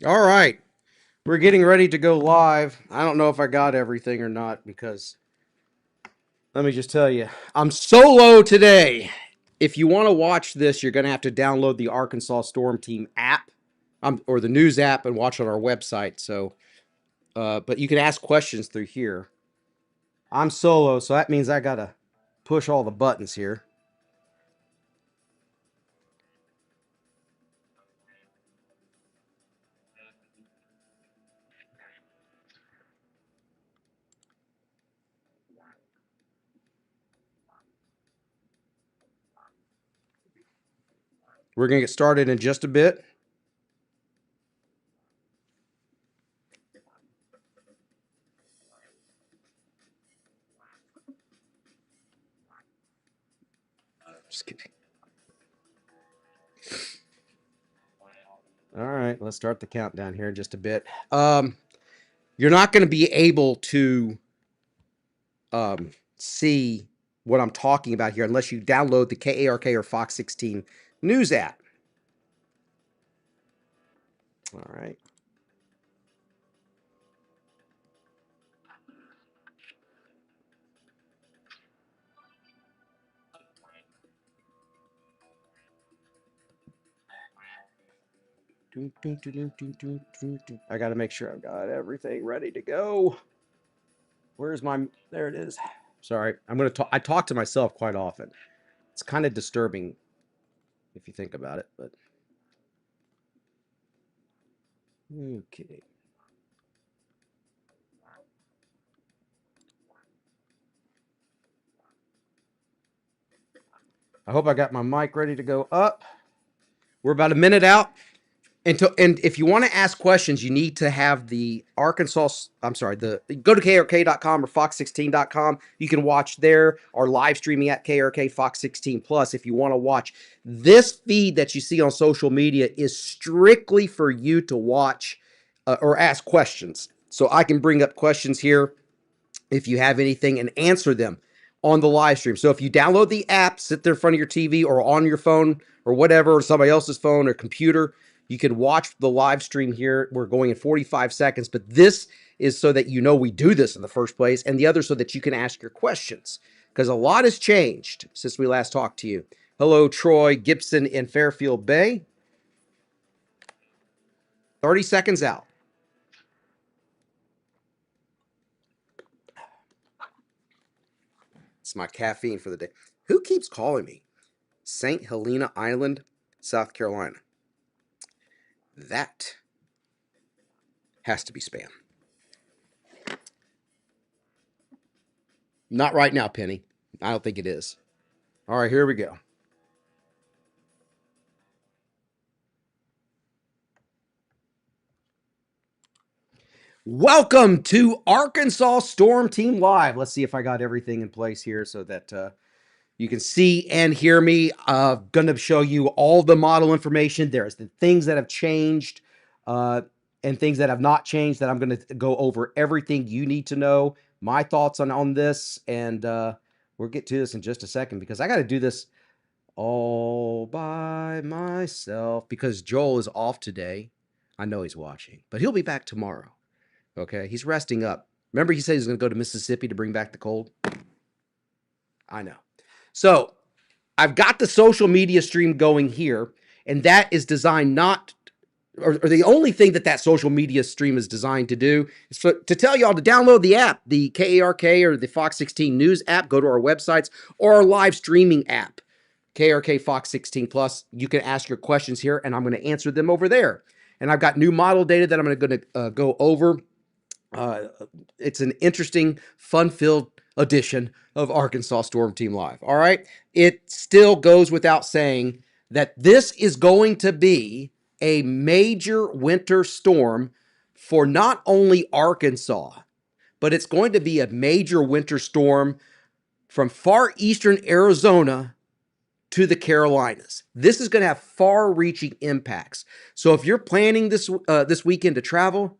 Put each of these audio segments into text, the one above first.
All right. We're getting ready to go live. I don't know if I got everything or not because let me just tell you, I'm solo today. If you want to watch this, you're going to have to download the Arkansas Storm Team app or the news app and watch on our website. But you can ask questions through here. I'm solo, so that means I got to push all the buttons here. We're going to get started in just a bit. Just kidding. All right, let's start the countdown here in just a bit. You're not going to be able to see what I'm talking about here unless you download the KARK or Fox 16 news app. All right. I got to make sure I've got everything ready to go. Where's my? There it is. Sorry, I'm gonna talk. I talk to myself quite often. It's kind of disturbing if you think about it, but okay. I hope I got my mic ready to go up. We're about a minute out. And if you want to ask questions, you need to have the Arkansas. I'm sorry. Go to krk.com or fox16.com. You can watch there or live streaming at KRK Fox 16 Plus. If you want to watch this feed that you see on social media, is strictly for you to watch or ask questions. So I can bring up questions here if you have anything and answer them on the live stream. So if you download the app, sit there in front of your TV or on your phone or whatever, or somebody else's phone or computer, you can watch the live stream here. We're going in 45 seconds, but this is so that you know we do this in the first place, and the other so that you can ask your questions because a lot has changed since we last talked to you. Hello, Troy Gibson in Fairfield Bay. 30 seconds out. It's my caffeine for the day. Who keeps calling me? St. Helena Island, South Carolina. That has to be spam. Not right now, Penny. I don't think it is. All right, here we go. Welcome to Arkansas Storm Team Live. Let's see if I got everything in place here so that you can see and hear me. Going to show you all the model information. There's the things that have changed and things that have not changed that I'm going to go over everything you need to know, my thoughts on this, and we'll get to this in just a second because I got to do this all by myself because Joel is off today. I know he's watching, but he'll be back tomorrow. Okay, he's resting up. Remember, he said he's going to go to Mississippi to bring back the cold? I know. So I've got the social media stream going here, and that is designed not, or the only thing that social media stream is designed to do is to tell y'all to download the app, the KARK or the Fox 16 News app. Go to our websites or our live streaming app, KRK Fox 16 Plus. You can ask your questions here, and I'm going to answer them over there. And I've got new model data that I'm going to go over. It's an interesting, fun-filled edition of Arkansas Storm Team Live. All right. It still goes without saying that this is going to be a major winter storm for not only Arkansas, but it's going to be a major winter storm from far eastern Arizona to the Carolinas. This is going to have far-reaching impacts. So if you're planning this weekend to travel,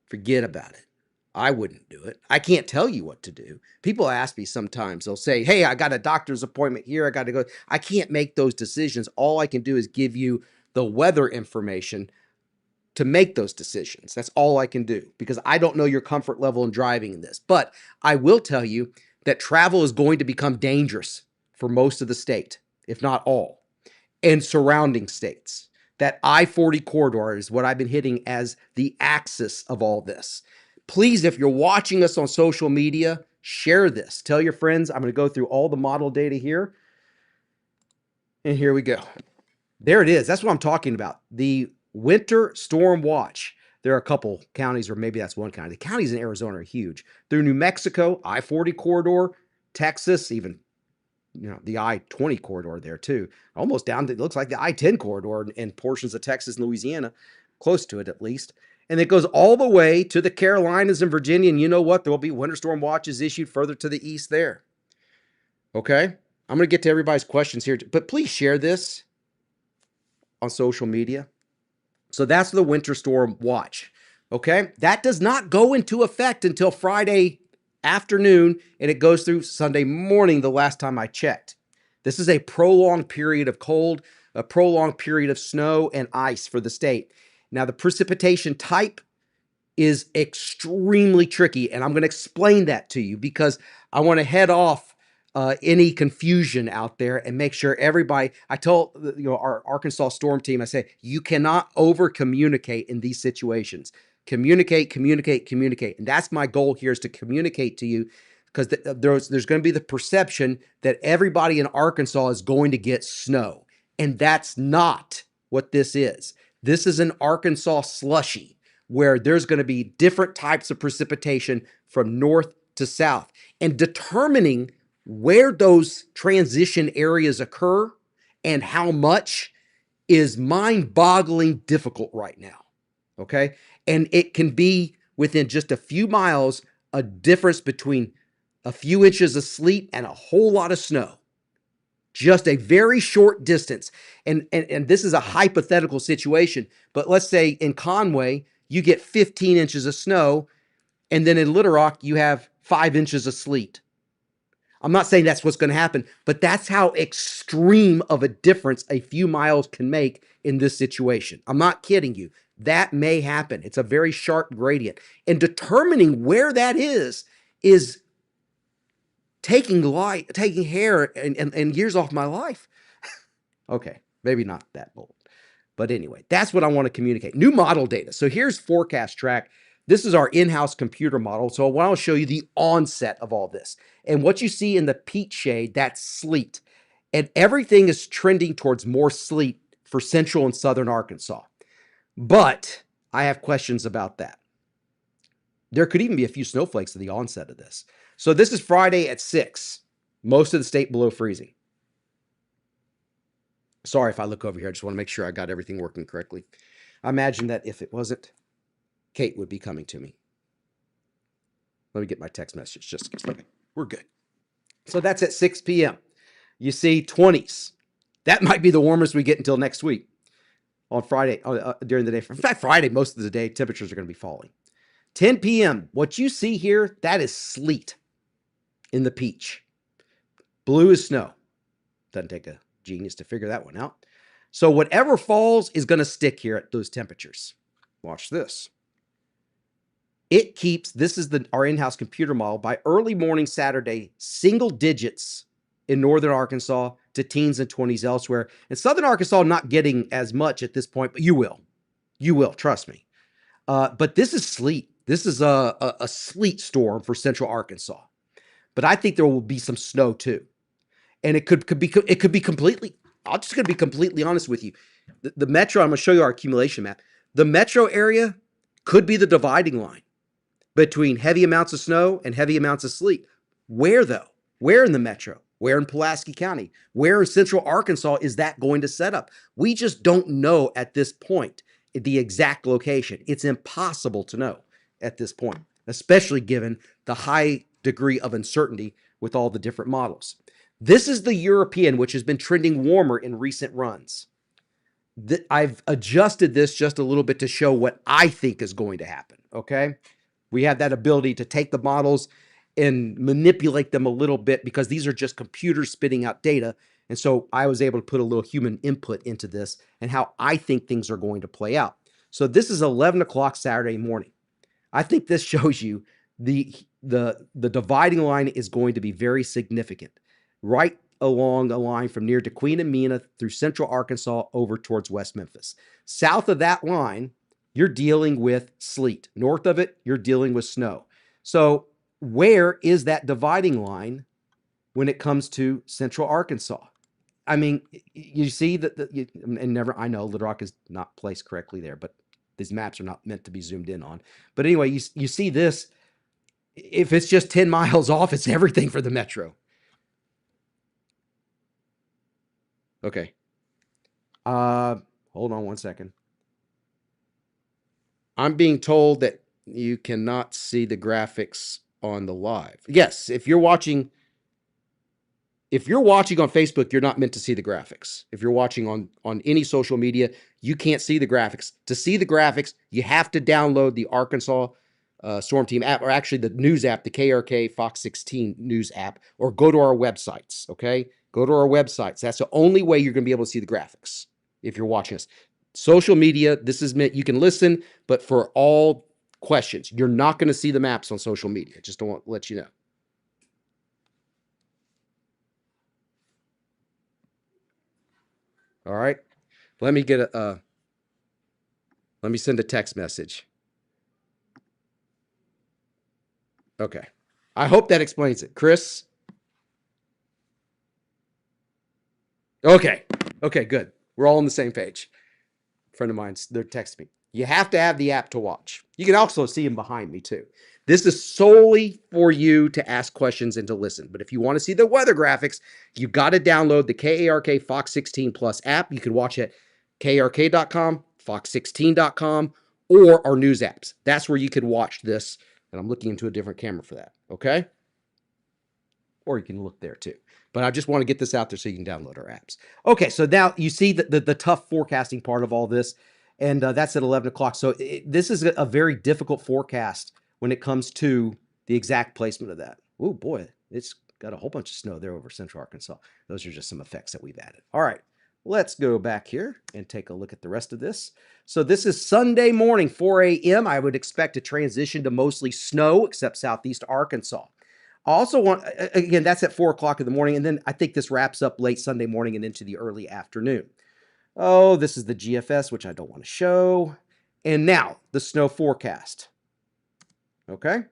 forget about it. I wouldn't do it. I can't tell you what to do. People ask me sometimes, they'll say, hey, I got a doctor's appointment here. I got to go. I can't make those decisions. All I can do is give you the weather information. to make those decisions. That's all I can do because I don't know your comfort level in driving in this. But I will tell you that travel is going to become dangerous for most of the state, if not all, and surrounding states. That I-40 corridor is what I've been hitting as the axis of all this. Please, if you're watching us on social media, share this. Tell your friends. I'm going to go through all the model data here. And here we go. There it is. That's what I'm talking about. The winter storm watch. There are a couple counties, or maybe that's one county. The counties in Arizona are huge. Through New Mexico, I-40 corridor, Texas, even the I-20 corridor there too. Almost down to, it looks like the I-10 corridor in portions of Texas and Louisiana, close to it at least. And it goes all the way to the Carolinas and Virginia. And you know what? There will be winter storm watches issued further to the east there. Okay? I'm going to get to everybody's questions here, but please share this on social media. So that's the winter storm watch. Okay? That does not go into effect until Friday afternoon, and it goes through Sunday morning the last time I checked. This is a prolonged period of cold, a prolonged period of snow and ice for the state. Now, the precipitation type is extremely tricky, and I'm going to explain that to you because I want to head off any confusion out there and make sure everybody. I told our Arkansas Storm team, I say you cannot over communicate in these situations. Communicate, and that's my goal here, is to communicate to you, because there's going to be the perception that everybody in Arkansas is going to get snow, and that's not what this is. This is an Arkansas slushy, where there's going to be different types of precipitation from north to south, and determining where those transition areas occur and how much is mind-boggling difficult right now. Okay? And it can be within just a few miles, a difference between a few inches of sleet and a whole lot of snow. Just a very short distance. And this is a hypothetical situation, but let's say in Conway, you get 15 inches of snow, and then in Little Rock, you have 5 inches of sleet. I'm not saying that's what's going to happen, but that's how extreme of a difference a few miles can make in this situation. I'm not kidding you. That may happen. It's a very sharp gradient. And determining where that is taking hair and years off my life. Okay, maybe not that bold. But anyway, that's what I want to communicate. New model data. So here's forecast track. This is our in-house computer model. So I want to show you the onset of all this. And what you see in the peach shade, that's sleet. And everything is trending towards more sleet for central and southern Arkansas. But I have questions about that. There could even be a few snowflakes at the onset of this. So this is Friday at 6. Most of the state below freezing. Sorry if I look over here. I just want to make sure I got everything working correctly. I imagine that if it wasn't, Kate would be coming to me. Let me get my text message. Just okay, we're good. So that's at 6 p.m. You see 20s. That might be the warmest we get until next week on Friday during the day. In fact, Friday, most of the day, temperatures are going to be falling. 10 p.m. What you see here, that is sleet in the peach. Blue is snow. Doesn't take a genius to figure that one out. So whatever falls is going to stick here at those temperatures. Watch this. It keeps, this is our in-house computer model, by early morning Saturday, single digits in northern Arkansas to teens and 20s elsewhere. In southern Arkansas, not getting as much at this point, but you will. You will, trust me. But this is sleet. This is a sleet storm for central Arkansas. But I think there will be some snow too. And it could be completely, I'm just going to be completely honest with you. The metro, I'm going to show you our accumulation map. The metro area could be the dividing line between heavy amounts of snow and heavy amounts of sleet. Where though? Where in the metro? Where in Pulaski County? Where in central Arkansas is that going to set up? We just don't know at this point the exact location. It's impossible to know at this point, especially given the high degree of uncertainty with all the different models. This is the European, which has been trending warmer in recent runs. I've adjusted this just a little bit to show what I think is going to happen, okay? We have that ability to take the models and manipulate them a little bit because these are just computers spitting out data. And so I was able to put a little human input into this and how I think things are going to play out. So this is 11 o'clock Saturday morning. I think this shows you the dividing line is going to be very significant. Right along the line from near to Queen and Mena through central Arkansas over towards West Memphis. South of that line, you're dealing with sleet. North of it, you're dealing with snow. So where is that dividing line when it comes to central Arkansas? I mean, you see that, and never, I know Little Rock is not placed correctly there, but these maps are not meant to be zoomed in on. But anyway, you see this. If it's just 10 miles off, it's everything for the metro. Okay. Hold on one second. I'm being told that you cannot see the graphics on the live. Yes, if you're watching on Facebook, you're not meant to see the graphics. If you're watching on any social media, you can't see the graphics. To see the graphics, you have to download the Arkansas Storm Team app, or actually the news app, the KRK Fox 16 news app, or go to our websites, okay? Go to our websites. That's the only way you're going to be able to see the graphics if you're watching us. Social media, this is meant, you can listen, but for all questions, you're not going to see the maps on social media. Just don't want to let you know. All right. Let me get let me send a text message. Okay. I hope that explains it. Chris? Okay. Okay, good. We're all on the same page. A friend of mine's, they're texting me. You have to have the app to watch. You can also see them behind me too. This is solely for you to ask questions and to listen. But if you want to see the weather graphics, you've got to download the KARK Fox 16 Plus app. You can watch it at KARK.com, Fox16.com, or our news apps. That's where you can watch this. And I'm looking into a different camera for that. Okay? Or you can look there too. But I just want to get this out there so you can download our apps. Okay, so now you see the tough forecasting part of all this, and that's at 11 o'clock. So this is a very difficult forecast when it comes to the exact placement of that. Oh boy, it's got a whole bunch of snow there over central Arkansas. Those are just some effects that we've added. All right, let's go back here and take a look at the rest of this. So this is Sunday morning, 4 a.m. I would expect to transition to mostly snow, except southeast Arkansas. I also want, again, that's at 4 o'clock in the morning, and then I think this wraps up late Sunday morning and into the early afternoon. Oh, this is the GFS, which I don't want to show. And now, the snow forecast. Okay?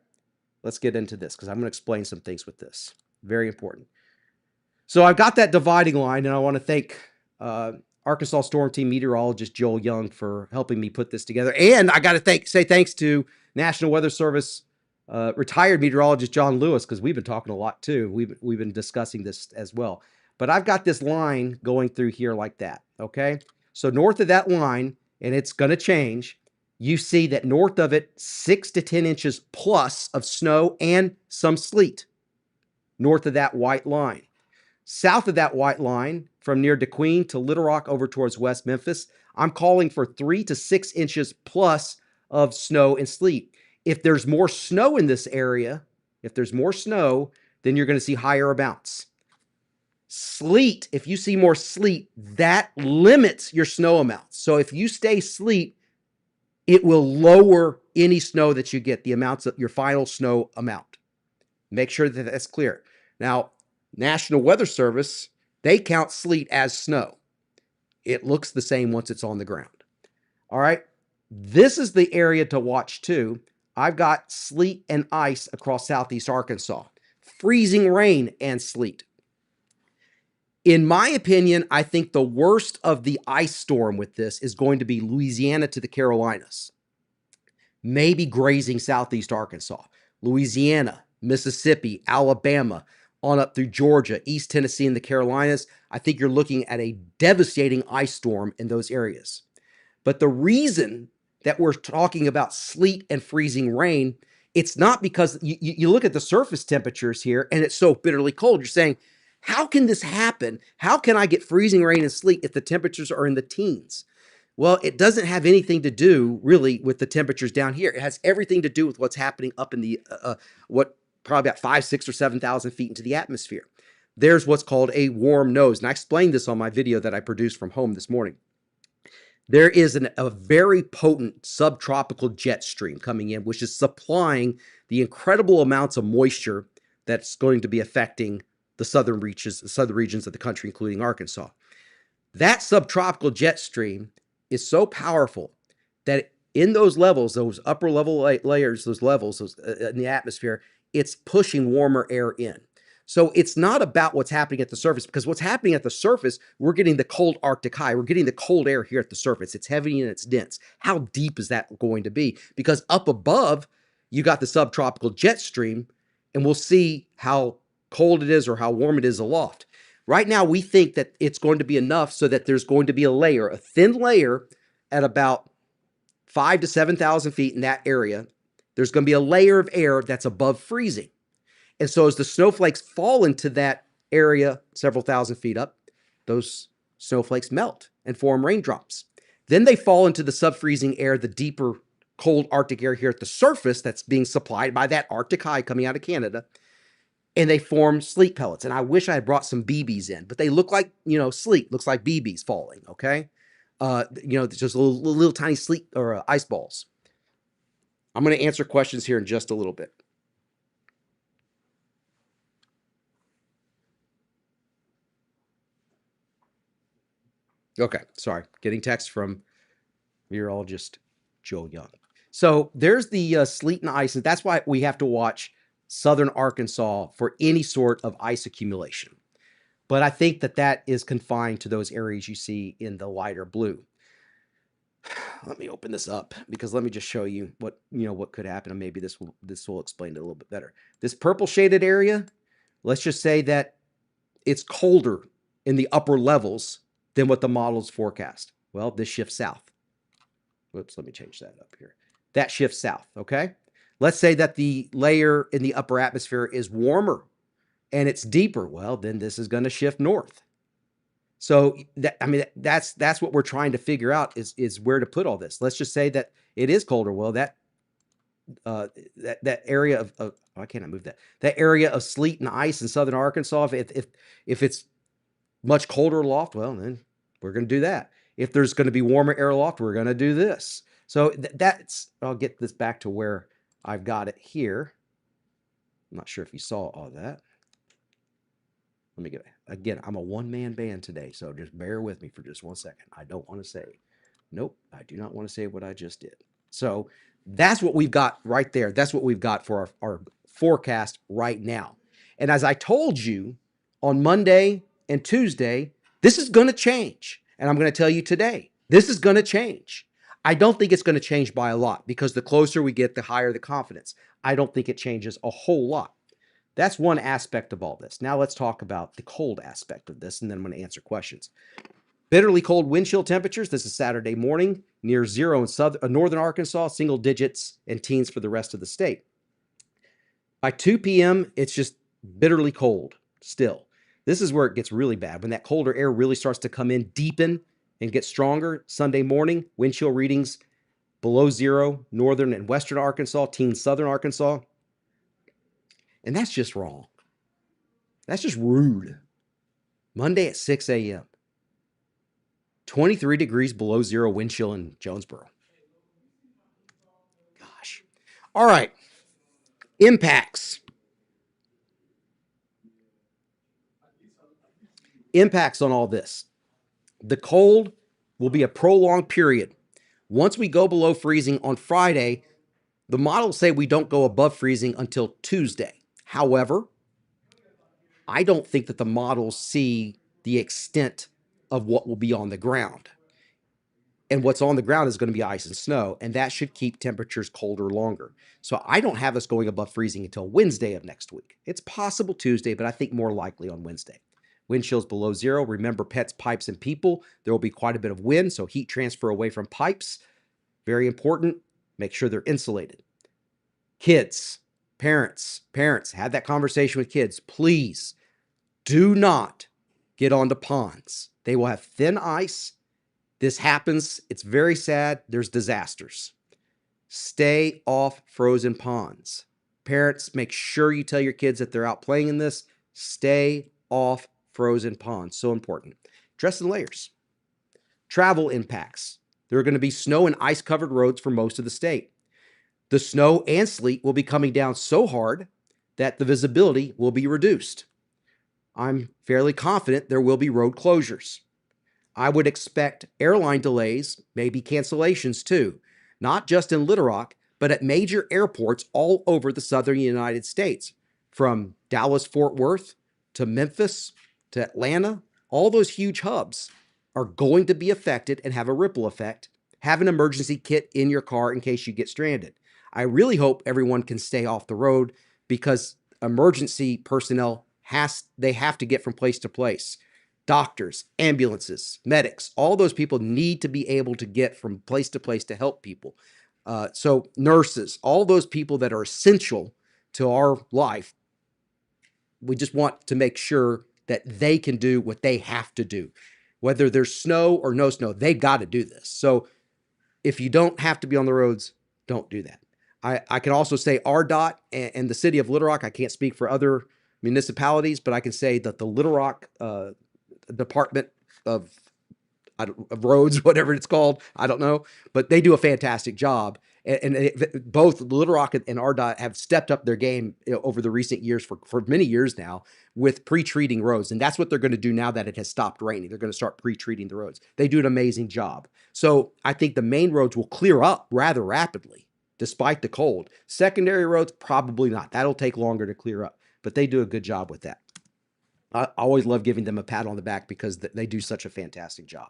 Let's get into this, because I'm going to explain some things with this. Very important. So I've got that dividing line, and I want to thank Arkansas Storm Team meteorologist Joel Young for helping me put this together. And I got to say thanks to National Weather Service retired meteorologist John Lewis, because we've been talking a lot too. We've been discussing this as well. But I've got this line going through here like that, okay? So north of that line, and it's going to change, you see that north of it, 6 to 10 inches plus of snow and some sleet north of that white line. South of that white line, from near DeQueen to Little Rock over towards West Memphis, I'm calling for 3 to 6 inches plus of snow and sleet. If there's more snow in this area, then you're going to see higher amounts. Sleet, if you see more sleet, that limits your snow amounts. So if you stay sleet, it will lower any snow that you get, the amounts of your final snow amount. Make sure that that's clear. Now, National Weather Service, they count sleet as snow. It looks the same once it's on the ground. All right. This is the area to watch too. I've got sleet and ice across southeast Arkansas, freezing rain and sleet. In my opinion, I think the worst of the ice storm with this is going to be Louisiana to the Carolinas, maybe grazing southeast Arkansas, Louisiana, Mississippi, Alabama, on up through Georgia, East Tennessee, and the Carolinas. I think you're looking at a devastating ice storm in those areas. But the reason that we're talking about sleet and freezing rain, it's not because you look at the surface temperatures here and it's so bitterly cold. You're saying, how can this happen? How can I get freezing rain and sleet if the temperatures are in the teens? Well, it doesn't have anything to do really with the temperatures down here. It has everything to do with what's happening up in the, probably about 5, 6, or 7,000 feet into the atmosphere. There's what's called a warm nose. And I explained this on my video that I produced from home this morning. there is a very potent subtropical jet stream coming in, which is supplying the incredible amounts of moisture that's going to be affecting the southern regions of the country, including Arkansas. That subtropical jet stream is so powerful that in those levels, those upper level layers, those levels in the atmosphere, it's pushing warmer air in. So it's not about what's happening at the surface, because what's happening at the surface, we're getting the cold Arctic high. We're getting the cold air here at the surface. It's heavy and it's dense. How deep is that going to be? Because up above, you got the subtropical jet stream, and we'll see how cold it is or how warm it is aloft. Right now, we think that it's going to be enough so that there's going to be a thin layer at about 5 to 7,000 feet in that area. There's going to be a layer of air that's above freezing. And so as the snowflakes fall into that area several thousand feet up, those snowflakes melt and form raindrops. Then they fall into the subfreezing air, the deeper cold Arctic air here at the surface that's being supplied by that Arctic high coming out of Canada, and they form sleet pellets. And I wish I had brought some BBs in, but they look like, sleet, looks like BBs falling, okay? Just little tiny sleet or ice balls. I'm going to answer questions here in just a little bit. Okay, sorry. Getting text from meteorologist Joe Young. So there's the sleet and ice, and that's why we have to watch southern Arkansas for any sort of ice accumulation. But I think that is confined to those areas you see in the lighter blue. Let me open this up, because let me just show you what could happen, and maybe this will explain it a little bit better. This purple shaded area, let's just say that it's colder in the upper levels than what the models forecast. Well, this shifts south. Whoops, let me change that up here. That shifts south, okay? Let's say that the layer in the upper atmosphere is warmer and it's deeper. Well, then this is going to shift north. So that's what we're trying to figure out is where to put all this. Let's just say that it is colder. Well, that area of why can't I move that? That area of sleet and ice in southern Arkansas, if it's much colder aloft, well, then we're going to do that. If there's going to be warmer air aloft, we're going to do this. So I'll get this back to where I've got it here. I'm not sure if you saw all that. Let me get again. I'm a one-man band today, so just bear with me for just 1 second. I don't want to say, nope, I do not want to say what I just did. So that's what we've got right there. That's what we've got for our forecast right now. And as I told you on Monday and Tuesday, this is going to change. And I'm going to tell you today, this is going to change. I don't think it's going to change by a lot, because the closer we get, the higher the confidence. I don't think it changes a whole lot. That's one aspect of all this. Now let's talk about the cold aspect of this, and then I'm going to answer questions. Bitterly cold wind chill temperatures. This is Saturday morning, near zero in northern Arkansas, single digits and teens for the rest of the state. By 2 p.m., it's just bitterly cold still. This is where it gets really bad. When that colder air really starts to come in, deepen, and get stronger, Sunday morning, wind chill readings below zero, northern and western Arkansas, teens southern Arkansas. And that's just wrong. That's just rude. Monday at 6 a.m. 23 degrees below zero wind chill in Jonesboro. Gosh. All right. Impacts. Impacts on all this. The cold will be a prolonged period. Once we go below freezing on Friday, the models say we don't go above freezing until Tuesday. However, I don't think that the models see the extent of what will be on the ground. And what's on the ground is going to be ice and snow, and that should keep temperatures colder longer. So I don't have us going above freezing until Wednesday of next week. It's possible Tuesday, but I think more likely on Wednesday. Wind chills below zero. Remember, pets, pipes, and people. There will be quite a bit of wind, so heat transfer away from pipes. Very important. Make sure they're insulated. Kids, parents, have that conversation with kids. Please do not get onto ponds. They will have thin ice. This happens. It's very sad. There's disasters. Stay off frozen ponds. Parents, make sure you tell your kids that they're out playing in this. Stay off frozen ponds. So important. Dress in layers. Travel impacts. There are going to be snow and ice covered roads for most of the state. The snow and sleet will be coming down so hard that the visibility will be reduced. I'm fairly confident there will be road closures. I would expect airline delays, maybe cancellations too, not just in Little Rock, but at major airports all over the southern United States, from Dallas, Fort Worth to Memphis to Atlanta. All those huge hubs are going to be affected and have a ripple effect. Have an emergency kit in your car in case you get stranded. I really hope everyone can stay off the road because emergency personnel they have to get from place to place. Doctors, ambulances, medics, all those people need to be able to get from place to place to help people. So nurses, all those people that are essential to our life, we just want to make sure that they can do what they have to do. Whether there's snow or no snow, they've got to do this. So if you don't have to be on the roads, don't do that. I can also say RDOT and the city of Little Rock, I can't speak for other municipalities, but I can say that the Little Rock Department of roads, whatever it's called, I don't know, but they do a fantastic job. And both Little Rock and RDOT have stepped up their game over the recent years for many years now with pre-treating roads. And that's what they're going to do now that it has stopped raining. They're going to start pre-treating the roads. They do an amazing job. So I think the main roads will clear up rather rapidly despite the cold. Secondary roads, probably not. That'll take longer to clear up, but they do a good job with that. I always love giving them a pat on the back because they do such a fantastic job.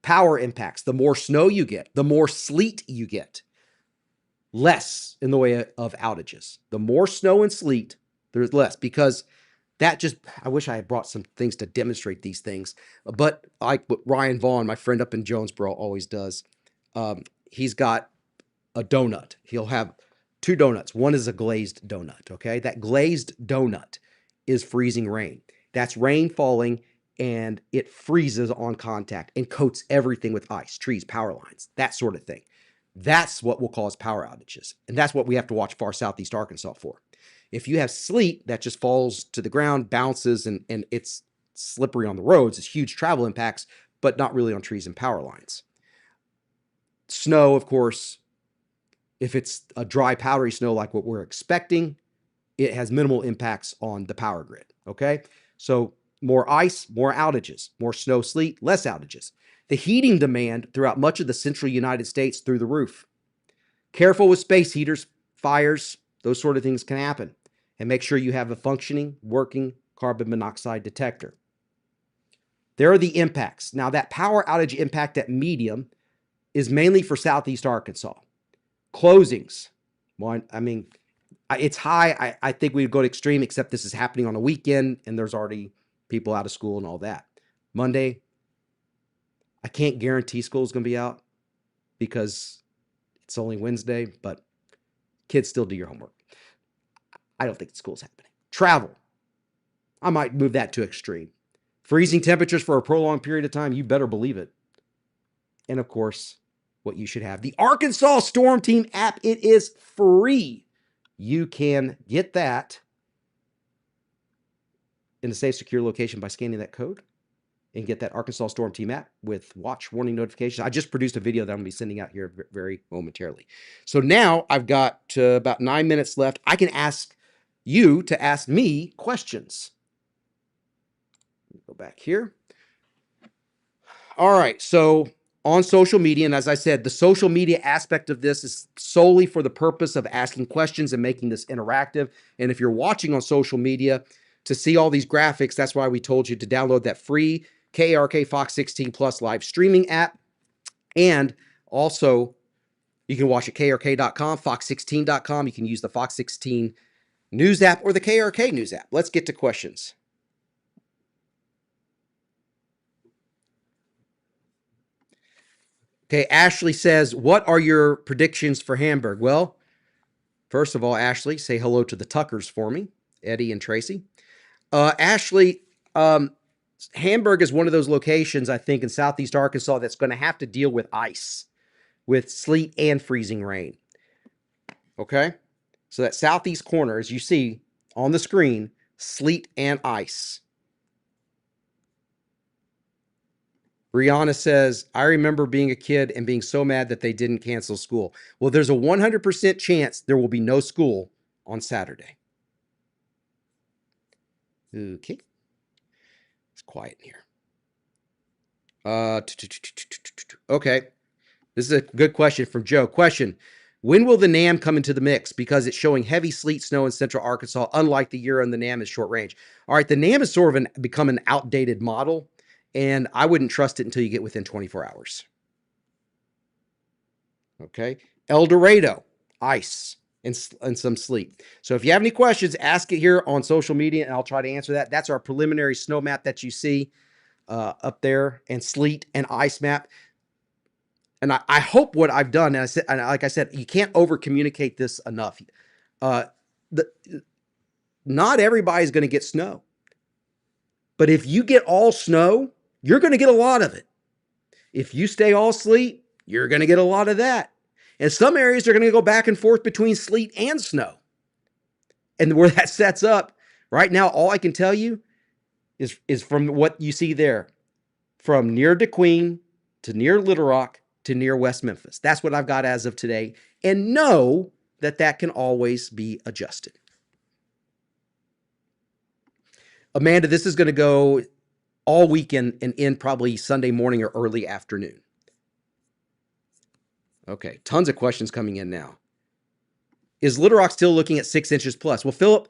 Power impacts. The more snow you get, the more sleet you get, less in the way of outages. The more snow and sleet, there's less because I wish I had brought some things to demonstrate these things. But like what Ryan Vaughn, my friend up in Jonesboro, always does, he's got a donut. He'll have two donuts. One is a glazed donut, okay? That glazed donut is freezing rain. That's rain falling and it freezes on contact and coats everything with ice, trees, power lines, that sort of thing. That's what will cause power outages. And that's what we have to watch far southeast Arkansas for. If you have sleet that just falls to the ground, bounces, and it's slippery on the roads, it's huge travel impacts, but not really on trees and power lines. Snow, of course, if it's a dry, powdery snow like what we're expecting, it has minimal impacts on the power grid, okay? So more ice, more outages, more snow, sleet, less outages. The heating demand throughout much of the central United States through the roof. Careful with space heaters, fires, those sort of things can happen. And make sure you have a functioning, working carbon monoxide detector. There are the impacts. Now that power outage impact at medium is mainly for southeast Arkansas. Closings. Well, I mean, it's high. I think we'd go to extreme, except this is happening on a weekend and there's already people out of school and all that. Monday, I can't guarantee school's going to be out because it's only Wednesday, but kids still do your homework. I don't think school's happening. Travel. I might move that to extreme. Freezing temperatures for a prolonged period of time, you better believe it. And of course, what you should have, the Arkansas Storm Team app. It is free. You can get that in a safe, secure location by scanning that code and get that Arkansas Storm Team app with watch warning notifications. I just produced a video that I'm going to be sending out here very momentarily. So now I've got about 9 minutes left. I can ask you to ask me questions. Go back here. All right. So on social media, and as I said, the social media aspect of this is solely for the purpose of asking questions and making this interactive. And if you're watching on social media to see all these graphics, that's why we told you to download that free KRK Fox 16 Plus live streaming app. And also, you can watch at krk.com, fox16.com. You can use the Fox 16 News app or the KRK News app. Let's get to questions. Okay, Ashley says, what are your predictions for Hamburg? Well, first of all, Ashley, say hello to the Tuckers for me, Eddie and Tracy. Ashley, Hamburg is one of those locations, I think, in southeast Arkansas that's going to have to deal with ice, with sleet and freezing rain. Okay? So that southeast corner, as you see on the screen, sleet and ice. Rihanna says, I remember being a kid and being so mad that they didn't cancel school. Well, there's a 100% chance there will be no school on Saturday. Okay. It's quiet in here. Okay. This is a good question from Joe. Question: when will the NAM come into the mix? Because it's showing heavy sleet, snow in central Arkansas, unlike the Euro, and the NAM is short range. All right, the NAM is sort of become an outdated model, and I wouldn't trust it until you get within 24 hours. Okay. El Dorado, ice and some sleet. So if you have any questions, ask it here on social media, and I'll try to answer that. That's our preliminary snow map that you see up there, and sleet and ice map. And I hope what I've done, and I said, and like I said, you can't over communicate this enough. Uh, the, not everybody's going to get snow, but if you get all snow, you're going to get a lot of it. If you stay all sleet, you're going to get a lot of that. And some areas are going to go back and forth between sleet and snow. And where that sets up right now, all I can tell you is from what you see there, from near DeQueen to near Little Rock to near West Memphis. That's what I've got as of today. And know that that can always be adjusted. Amanda, this is going to go all weekend and end probably Sunday morning or early afternoon. Okay, tons of questions coming in now. Is Little Rock still looking at 6 inches plus? Well, Philip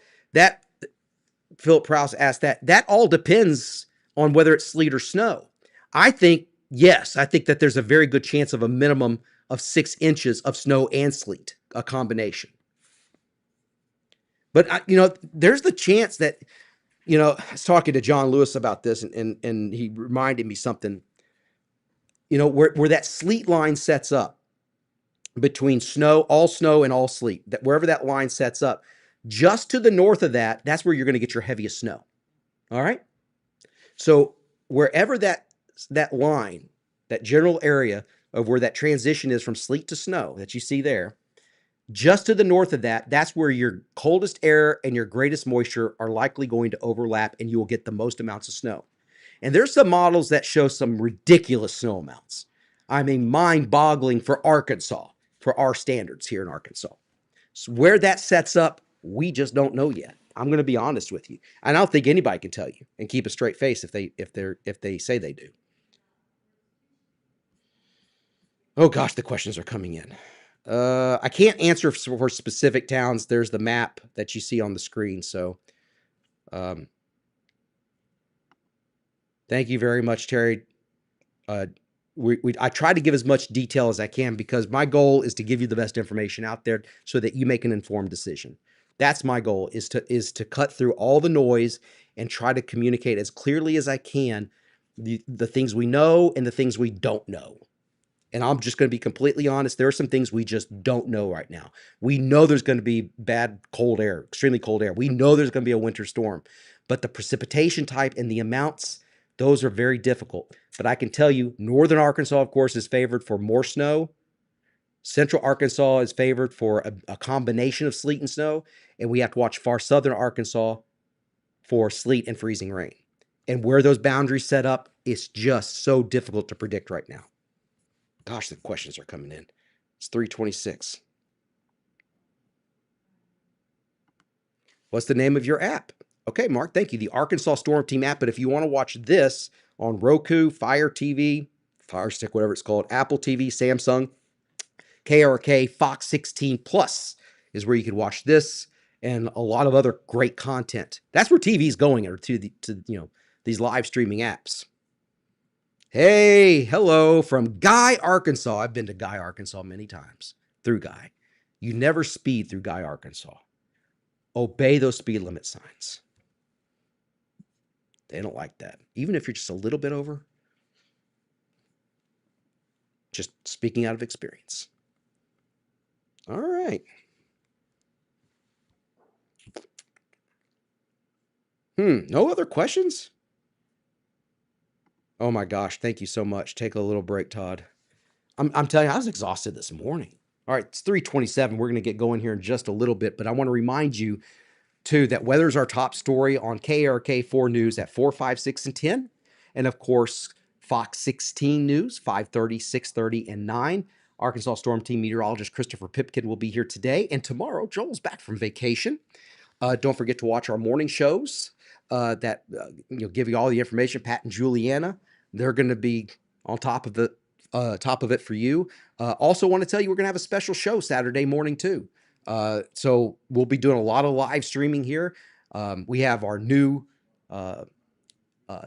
Prowse asked that. That all depends on whether it's sleet or snow. I think, yes, I think that there's a very good chance of a minimum of 6 inches of snow and sleet, a combination. But, there's the chance that, I was talking to John Lewis about this, and he reminded me something, where that sleet line sets up between all snow and all sleet, that wherever that line sets up, just to the north of that, that's where you're going to get your heaviest snow. All right. So wherever that line, that general area of where that transition is from sleet to snow that you see there, just to the north of that, that's where your coldest air and your greatest moisture are likely going to overlap, and you will get the most amounts of snow. And there's some models that show some ridiculous snow amounts. I mean, mind-boggling for Arkansas, for our standards here in Arkansas. So where that sets up, we just don't know yet. I'm going to be honest with you. And I don't think anybody can tell you and keep a straight face if they say they do. Oh gosh, the questions are coming in. I can't answer for specific towns. There's the map that you see on the screen. So thank you very much, Terry. I try to give as much detail as I can because my goal is to give you the best information out there so that you make an informed decision. That's my goal, is to cut through all the noise and try to communicate as clearly as I can the things we know and the things we don't know. And I'm just going to be completely honest. There are some things we just don't know right now. We know there's going to be bad cold air, extremely cold air. We know there's going to be a winter storm, but the precipitation type and the amounts, those are very difficult. But I can tell you, northern Arkansas, of course, is favored for more snow. Central Arkansas is favored for a combination of sleet and snow. And we have to watch far southern Arkansas for sleet and freezing rain. And where those boundaries set up, it's just so difficult to predict right now. Gosh, the questions are coming in. It's 3:26. What's the name of your app? Okay, Mark, thank you. The Arkansas Storm Team app. But if you want to watch this on Roku, Fire TV, Fire Stick, whatever it's called, Apple TV, Samsung, KRK, Fox 16 Plus is where you can watch this and a lot of other great content. That's where TV's going, or to these live streaming apps. Hey, hello from Guy, Arkansas. I've been to Guy, Arkansas many times through Guy. You never speed through Guy, Arkansas. Obey those speed limit signs. They don't like that. Even if you're just a little bit over. Just speaking out of experience. All right. No other questions? Oh my gosh, thank you so much. Take a little break, Todd. I'm telling you, I was exhausted this morning. All right, it's 3:27. We're going to get going here in just a little bit, but I want to remind you, too, that weather's our top story on KRK4 News at 4, 5, 6, and 10. And of course, Fox 16 News, 5:30, 6:30, and 9. Arkansas Storm Team meteorologist Christopher Pipkin will be here today. And tomorrow, Joel's back from vacation. Don't forget to watch our morning shows that give you all the information. Pat and Juliana, they're going to be on top of the top of it for you. Also, want to tell you we're going to have a special show Saturday morning too. So we'll be doing a lot of live streaming here. We have our new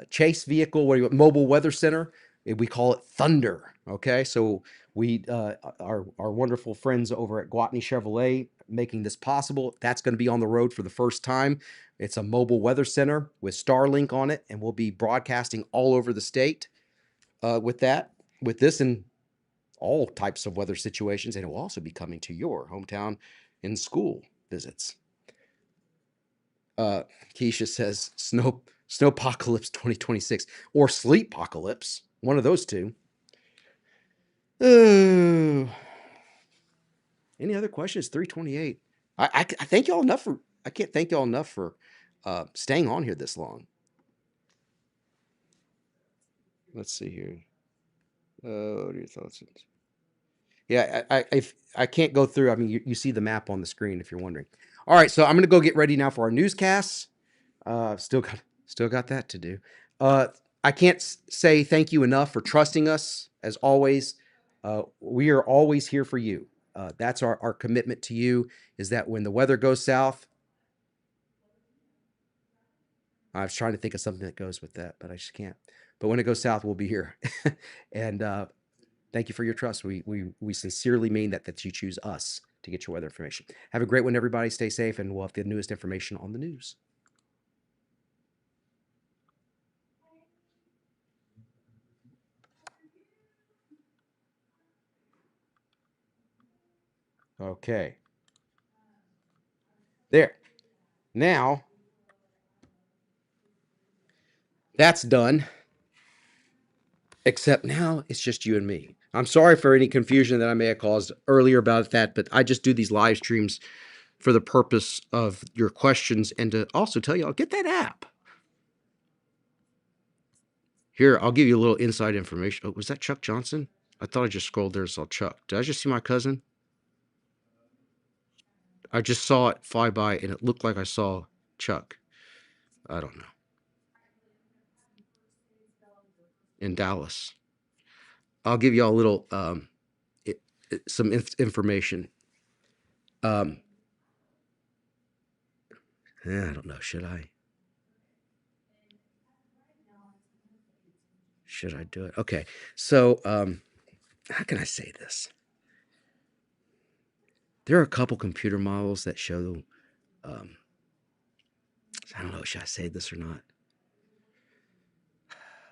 chase vehicle, mobile weather center. We call it Thunder. Okay, so we our wonderful friends over at Guatney Chevrolet making this possible. That's going to be on the road for the first time. It's a mobile weather center with Starlink on it, and we'll be broadcasting all over the state with this, and all types of weather situations. And it will also be coming to your hometown in school visits. Keisha says snowpocalypse 2026 or sleepocalypse, one of those two. Any other questions? 328. I thank y'all enough for. I can't thank y'all enough for staying on here this long. Let's see here. What are your thoughts? Yeah, I can't go through. I mean, you see the map on the screen if you're wondering. All right, so I'm gonna go get ready now for our newscasts. Still got that to do. I can't say thank you enough for trusting us as always. We are always here for you. That's our commitment to you, is that when the weather goes south, I was trying to think of something that goes with that, but I just can't. But when it goes south, we'll be here. And thank you for your trust. We sincerely mean that you choose us to get your weather information. Have a great one, everybody. Stay safe, and we'll have the newest information on the news. Okay. There. Now, that's done. Except now it's just you and me. I'm sorry for any confusion that I may have caused earlier about that, but I just do these live streams for the purpose of your questions and to also tell you, I'll get that app. Here, I'll give you a little inside information. Oh, was that Chuck Johnson? I thought I just scrolled there and saw Chuck. Did I just see my cousin? I just saw it fly by and it looked like I saw Chuck. I don't know. In Dallas. I'll give you all a little some information. I don't know. Should I? Should I do it? Okay. So, how can I say this? There are a couple computer models that show, I don't know, should I say this or not?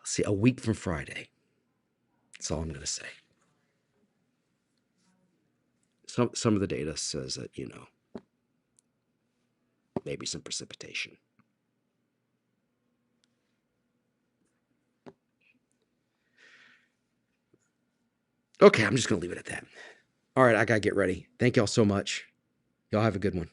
Let's see, a week from Friday. That's all I'm going to say. Some of the data says that, maybe some precipitation. Okay, I'm just going to leave it at that. All right, I got to get ready. Thank y'all so much. Y'all have a good one.